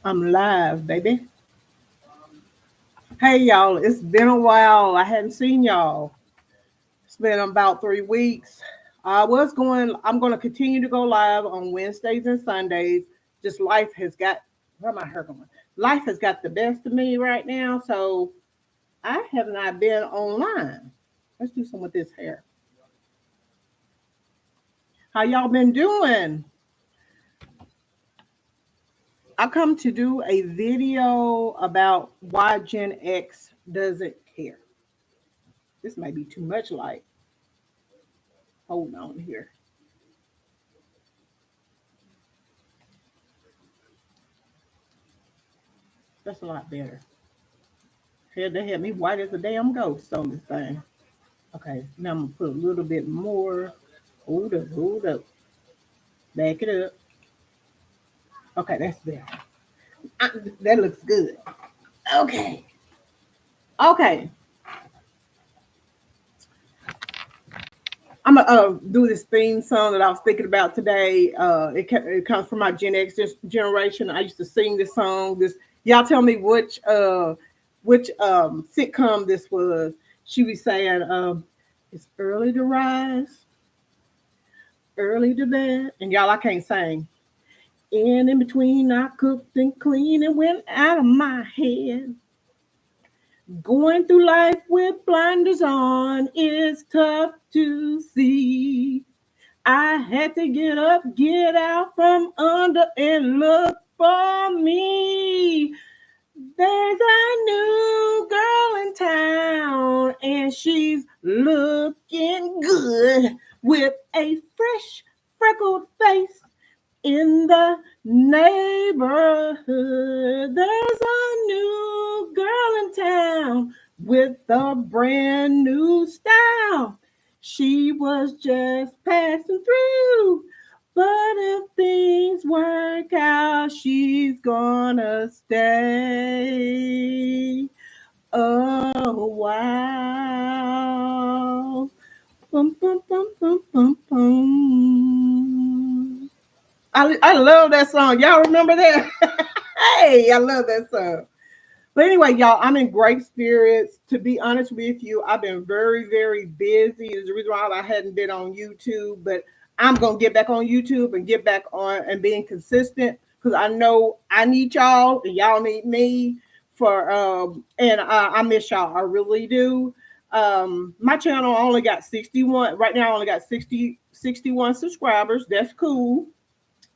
I'm live, baby. Hey, y'all. It's been a while. I hadn't seen y'all. It's been about 3 weeks. I'm going to continue to go live on Wednesdays and Sundays. Just life has got, where my hair going? Life has got the best of me right now. So I have not been online. Let's do some with this hair. How y'all been doing? I come to do a video about why Gen X doesn't care. This might be too much light. Hold on here. That's a lot better. They had me white as a damn ghost on this thing. Okay, now I'm gonna put a little bit more. Hold up. Back it up. Okay, that's better. I, that looks good. Okay. Okay. I'm gonna do this theme song that I was thinking about today. It comes from my Gen X generation. I used to sing this song. This y'all tell me which sitcom this was. She was saying, "It's early to rise, early to bed," and y'all I can't sing. And in between, I cooked and cleaned and went out of my head. Going through life with blinders on is tough to see. I had to get up, get out from under, and look for me. There's a new girl in town, and she's looking good with a fresh, freckled face in the neighborhood. There's a new girl in town with a brand new style. She was just passing through. But if things work out, she's gonna stay a while. Bum, bum, bum, bum, bum, bum. I love that song. Y'all remember that? Hey, I love that song. But anyway, y'all, I'm in great spirits. To be honest with you, I've been very, very busy. Is the reason why I hadn't been on YouTube, but I'm gonna get back on YouTube and get back on and being consistent because I know I need y'all and y'all need me for and I miss y'all. I really do. My channel only got 61 right now. I only got 61 subscribers. That's cool,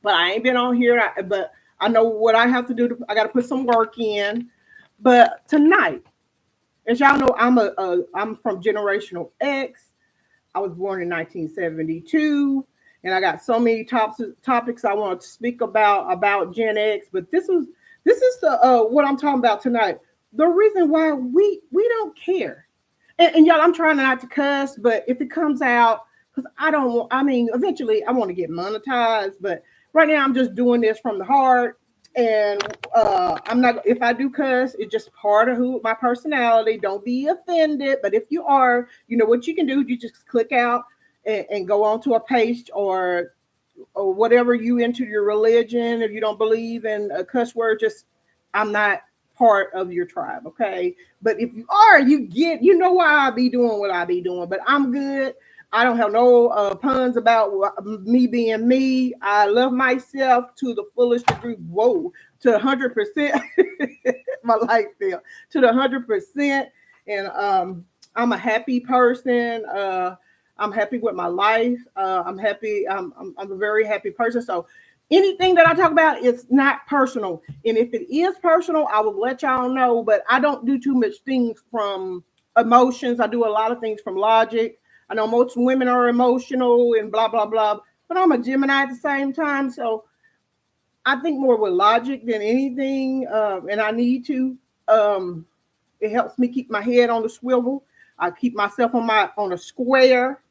but I ain't been on here. But I know what I have to do. I got to put some work in. But tonight, as y'all know, I'm from Generational X. I was born in 1972, and I got so many topics I want to speak about Gen X. But this is the what I'm talking about tonight. The reason why we don't care, and y'all, I'm trying not to cuss, but if it comes out, because I don't want. I mean, eventually I want to get monetized, but right now I'm just doing this from the heart. And I'm not. If I do cuss, it's just part of who my personality. Don't be offended. But if you are, you know what you can do. You just click out and go on to a page or whatever you into your religion. If you don't believe in a cuss word, just I'm not part of your tribe, okay? But if you are, you know why I be doing what I be doing. But I'm good. I don't have no puns about me being me. I love myself to the fullest degree. Whoa, to 100%. My life there to the 100%, and I'm a happy person. I'm happy with my life. I'm happy. I'm a very happy person. So anything that I talk about is not personal. And if it is personal, I will let y'all know. But I don't do too much things from emotions. I do a lot of things from logic. I know most women are emotional and blah blah blah. But I'm a Gemini at the same time. So I think more with logic than anything. And I need to. Um, it helps me keep my head on the swivel. I keep myself on a square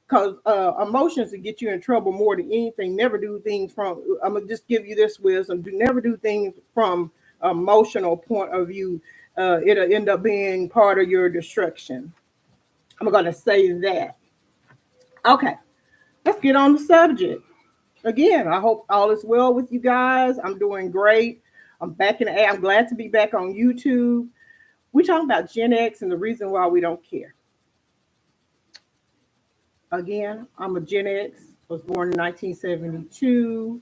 because emotions will get you in trouble more than anything. Never do things from. I'm gonna just give you this wisdom. Do never do things from emotional point of view. It'll end up being part of your destruction. I'm gonna say that. Okay, let's get on the subject. Again, I hope all is well with you guys. I'm doing great. I'm back in the A. I'm glad to be back on YouTube. We're talking about Gen X and the reason why we don't care. Again, I'm a Gen X. I was born in 1972.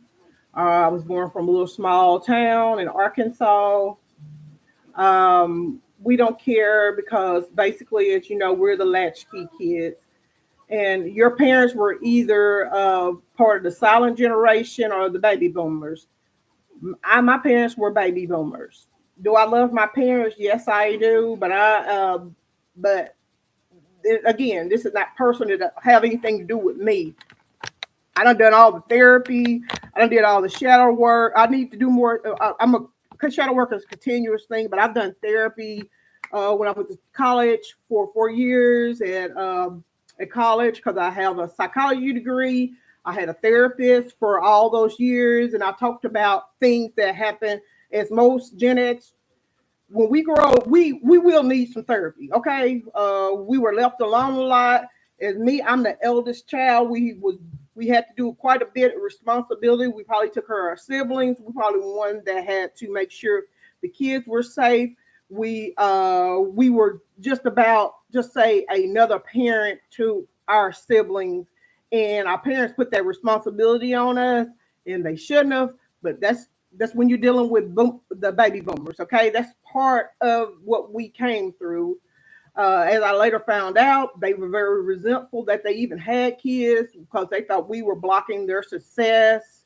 I was born from a little small town in Arkansas. We don't care because basically, as you know, we're the latchkey kids. And your parents were either part of the silent generation or the baby boomers. My parents were baby boomers. Do I love my parents? Yes, I do. But again, this is not personal to have anything to do with me. I done all the therapy. I done did all the shadow work. I need to do more. Shadow work is a continuous thing, but I've done therapy when I went to college for 4 years at college because I have a psychology degree. I had a therapist for all those years, and I talked about things that happen as most Gen X. When we grow, we will need some therapy. Okay, we were left alone a lot. As me, I'm the eldest child. We had to do quite a bit of responsibility. We probably took care of our siblings. We probably were one that had to make sure the kids were safe. We were just say another parent to our siblings, and our parents put that responsibility on us, and they shouldn't have. But that's when you're dealing with the baby boomers. Okay, that's part of what we came through. As I later found out, they were very resentful that they even had kids because they thought we were blocking their success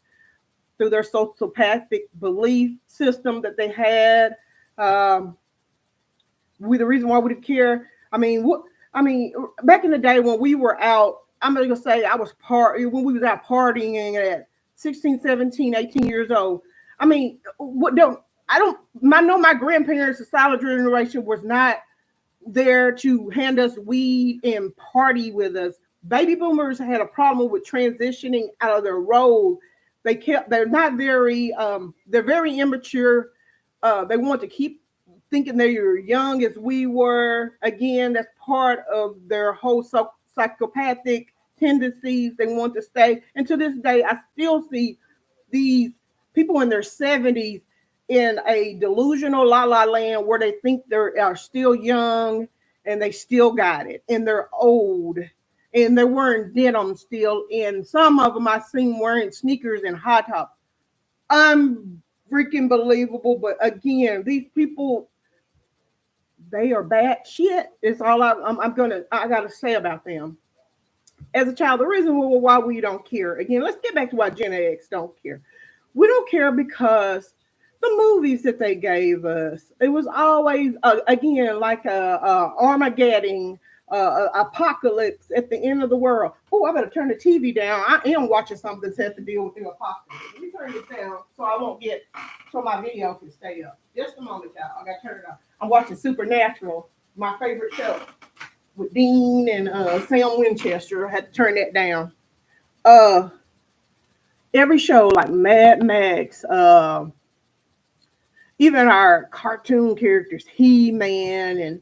through their sociopathic belief system that they had. The reason why we didn't care. Back in the day when we were out, I'm going to say when we was out partying at 16, 17, 18 years old. I know my grandparents, the silent generation, was not there to hand us weed and party with us. Baby boomers had a problem with transitioning out of their role. They're very immature. They want to keep thinking they're young as we were. Again, that's part of their whole psychopathic tendencies. They want to stay. And to this day, I still see these people in their 70s in a delusional la-la land where they think they are still young and they still got it and they're old and they're wearing denim still. And some of them I've seen wearing sneakers and high tops. Freaking believable. But again, these people, they are bad shit. It's all I gotta say about them. As a child, the reason why we don't care. Again, let's get back to why Gen X don't care. We don't care because the movies that they gave us, it was always again like a Armageddon, apocalypse at the end of the world. Oh, I better turn the TV down. I am watching something that has to deal with the apocalypse. Let me turn this down so my video can stay up. Just a moment, y'all. I got to turn it off. I'm watching Supernatural, my favorite show with Dean and Sam Winchester. I had to turn that down. Every show like Mad Max, even our cartoon characters, He-Man, and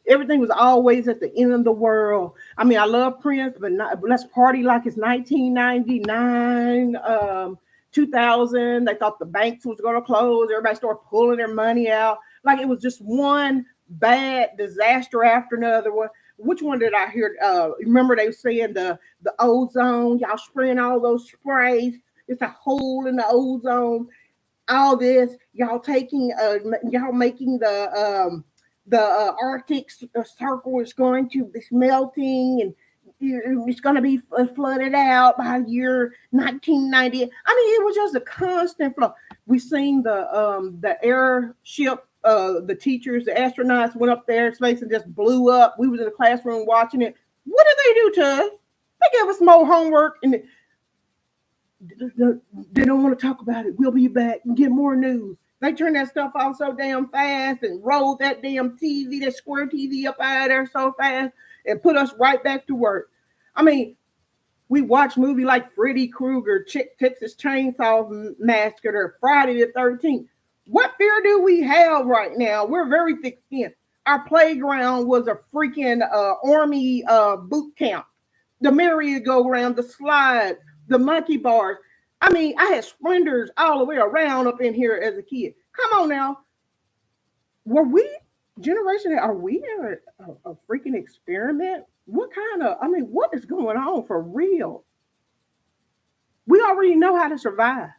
everything was always at the end of the world. I mean, I love Prince, but let's party like it's 1999, 2000. They thought the banks was going to close. Everybody started pulling their money out. Like it was just one bad disaster after another one. Which one did I hear? Remember they were saying the ozone, y'all spraying all those sprays. It's a hole in the ozone. All this, y'all making the Arctic Circle is going to be melting and it's going to be flooded out by year 1990. I mean, it was just a constant flow. We seen the airship, the teachers, the astronauts went up there in space and just blew up. We was in the classroom watching it. What did they do to us? They gave us more homework and they don't want to talk about it. We'll be back and get more news. They turned that stuff off so damn fast and rolled that damn TV, that square TV up out of there so fast and put us right back to work. I mean, we watch movies like Freddy Krueger, Texas Chainsaw Massacre, Friday the 13th. What fear do we have right now? We're very thick-skinned. Our playground was a freaking army boot camp. The merry-go-round, the slides, the monkey bars. I mean, I had splendors all the way around up in here as a kid. Come on now. Were we generation? Are we in a freaking experiment? What kind of, I mean, what is going on for real? We already know how to survive.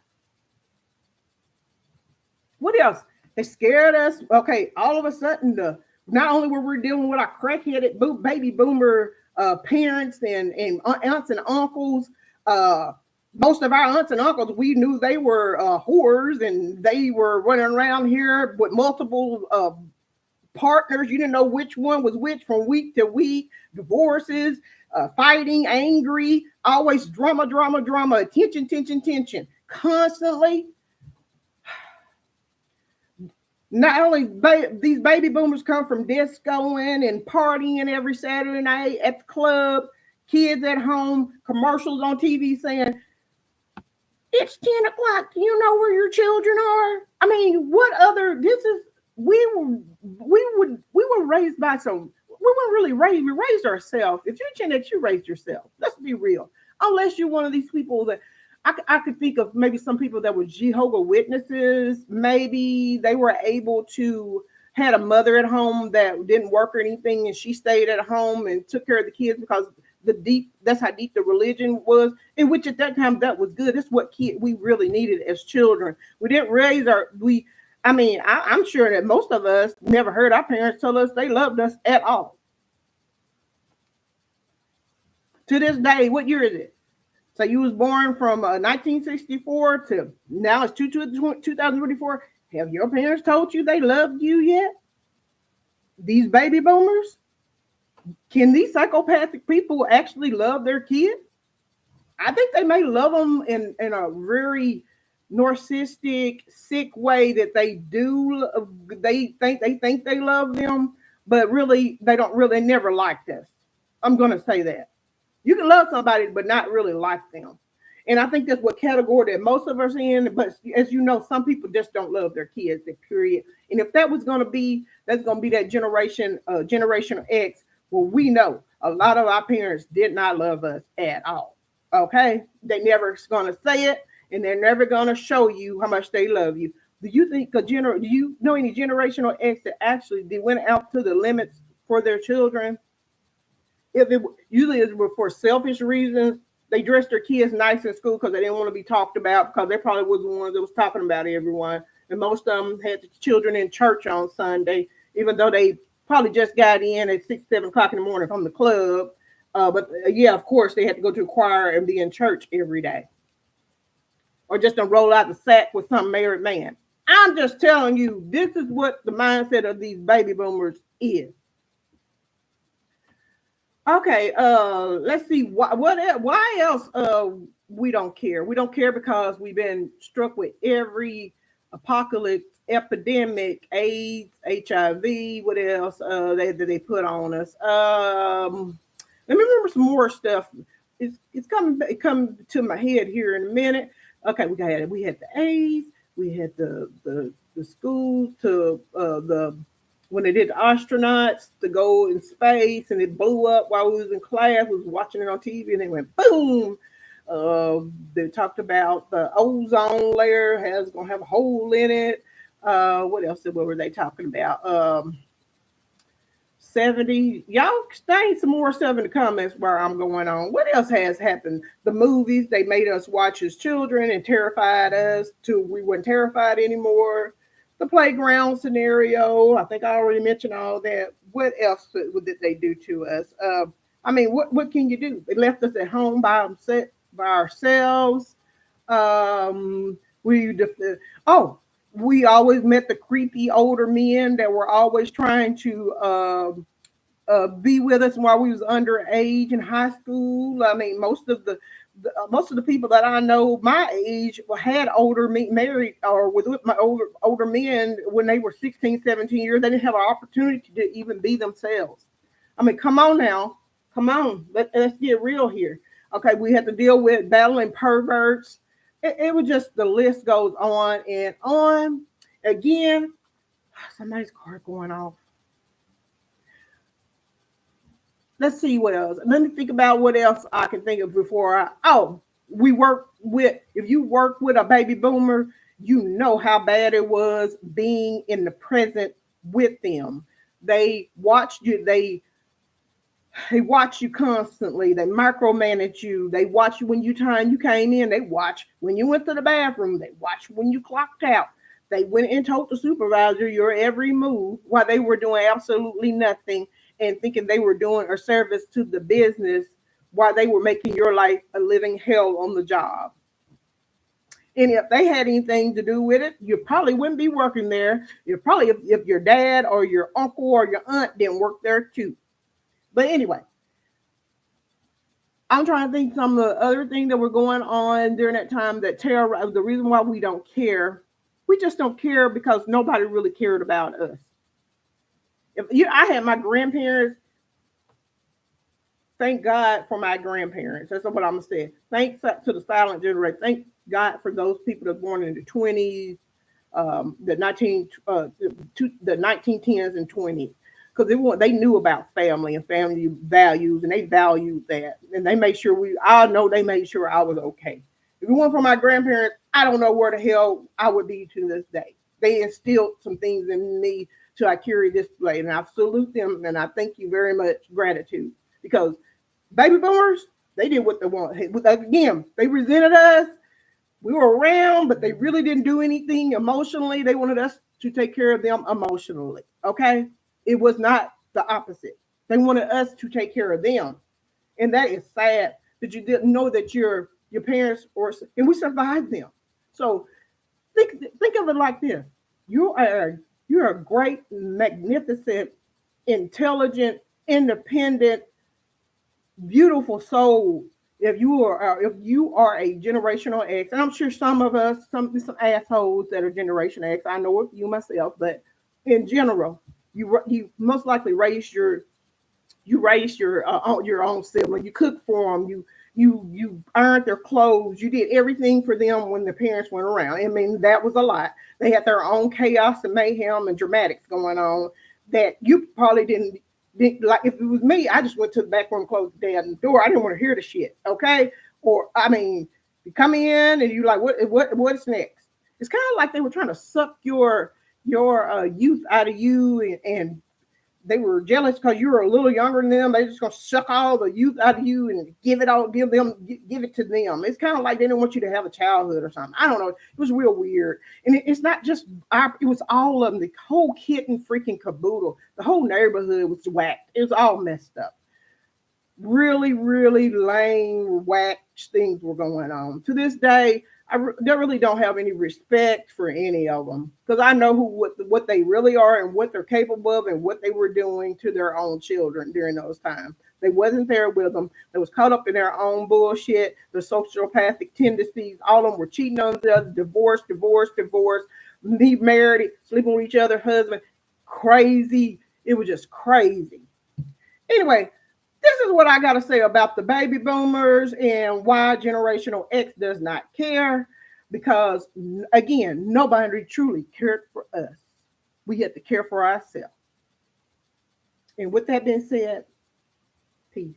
What else? They scared us. Okay, all of a sudden, the not only were we dealing with our crackheaded baby boomer parents and aunts and uncles, most of our aunts and uncles, we knew they were whores and they were running around here with multiple partners. You didn't know which one was which from week to week. Divorces, fighting, angry, always drama, drama, drama, tension, tension, tension, constantly. Not only these baby boomers come from discoing and partying every Saturday night at the club, kids at home, commercials on TV saying, it's 10 o'clock. Do you know where your children are? I mean, what other, this is, we were raised by some, we weren't really raised, we raised ourselves. If you're Gen X, you raised yourself. Let's be real. Unless you're one of these people that, I could think of maybe some people that were Jehovah Witnesses. Maybe they were able to had a mother at home that didn't work or anything, and she stayed at home and took care of the kids because that's how deep the religion was. In which at that time that was good. That's what we really needed as children. We didn't raise I'm sure that most of us never heard our parents tell us they loved us at all. To this day, what year is it? So you was born from 1964 to now it's 2024. Have your parents told you they loved you yet? These baby boomers? Can these psychopathic people actually love their kids? I think they may love them in a very narcissistic, sick way that they do. They think they love them, but really they don't really never liked us. I'm going to say that. You can love somebody, but not really like them. And I think that's what category that most of us in. But as you know, some people just don't love their kids, period. And if that was going to be, that's going to be that generation X. Well, we know a lot of our parents did not love us at all. Okay. They never going to say it, and they're never going to show you how much they love you. Do you think do you know any generational X that actually went out to the limits for their children? If it usually is for selfish reasons, they dressed their kids nice in school because they didn't want to be talked about, because they probably was the ones that was talking about everyone. And most of them had the children in church on Sunday, even though they probably just got in at 6, 7 o'clock in the morning from the club. But yeah, of course, they had to go to the choir and be in church every day. Or just to roll out the sack with some married man. I'm just telling you, this is what the mindset of these baby boomers is. Okay, let's see why else we don't care. We don't care because we've been struck with every apocalypse, epidemic, AIDS, HIV, what else they put on us. Let me remember some more stuff. It's coming to my head here in a minute. Okay, we had the AIDS, we had the school to when they did the astronauts to go in space, and it blew up while we was in class. We was watching it on TV, and it went boom. They talked about the ozone layer gonna have a hole in it. What else? What were they talking about? 70. Y'all stay some more stuff in the comments where I'm going on. What else has happened? The movies they made us watch as children and terrified us till we weren't terrified anymore. The playground scenario, I think I already mentioned all that. What else did they do to us? I mean, what can you do? They left us at home by ourselves. We always met the creepy older men that were always trying to be with us while we was underage in high school. I mean, most of the people that I know my age had married or with my older men when they were 16, 17 years. They didn't have an opportunity to even be themselves. I mean, come on now. Come on. Let's get real here. Okay, we had to deal with battling perverts. It was just, the list goes on and on. Again, somebody's car going off. Let's see what else. Let me think about what else I can think of before if you work with a baby boomer, you know how bad it was being in the present with them. They watched you, they watch you constantly. They micromanage you. They watch you when you came in. They watch when you went to the bathroom. They watch when you clocked out. They went and told the supervisor your every move while they were doing absolutely nothing and thinking they were doing a service to the business while they were making your life a living hell on the job. And if they had anything to do with it, you probably wouldn't be working there. You probably, if your dad or your uncle or your aunt didn't work there too. But anyway, I'm trying to think some of the other things that were going on during that time that terror. The reason why we don't care, we just don't care because nobody really cared about us. I had my grandparents. Thank God for my grandparents. That's what I'm gonna say. Thanks to the silent generation. Thank God for those people that were born in the 20s, the 1910s and 20s, because they knew about family and family values, and they valued that, and they made sure I know they made sure I was okay. If it weren't for my grandparents, I don't know where the hell I would be to this day. They instilled some things in me till I carry this blade, and I salute them, and I thank you very much, gratitude, because baby boomers, they did what they wanted. Again, they resented us. We were around, but they really didn't do anything emotionally. They wanted us to take care of them emotionally. Okay? It was not the opposite. They wanted us to take care of them. And that is sad that you didn't know that your parents and we survived them. So think of it like this. You're a great, magnificent, intelligent, independent, beautiful soul. If you are a generational X, and I'm sure some of us, some assholes that are Generation X, I know a few myself, but in general, you most likely raised your own sibling. You cooked for them. You earned their clothes. You did everything for them when their parents weren't around. I mean, that was a lot. They had their own chaos and mayhem and dramatics going on that you probably didn't. Like if it was me, I just went to the back room, closed the damn door. I didn't want to hear the shit. Okay. Or I mean, you come in and you like, what's next? It's kind of like they were trying to suck your youth out of you, and they were jealous because you were a little younger than them. They just gonna suck all the youth out of you and give it to them. It's kind of like they didn't want you to have a childhood or something. I don't know. It was real weird, and it's not just it was all of them. The whole kit and freaking caboodle. The whole neighborhood was whacked. It was all messed up. Really, really lame, whack things were going on. To this day, they really don't have any respect for any of them because I know what they really are and what they're capable of and what they were doing to their own children during those times. They wasn't there with them. They was caught up in their own bullshit, the sociopathic tendencies. All of them were cheating on each other, divorce, be married, sleeping with each other, husband. Crazy. It was just crazy. Anyway, this is what I got to say about the baby boomers and why Generational X does not care. Because, again, nobody truly cared for us. We had to care for ourselves. And with that being said, peace.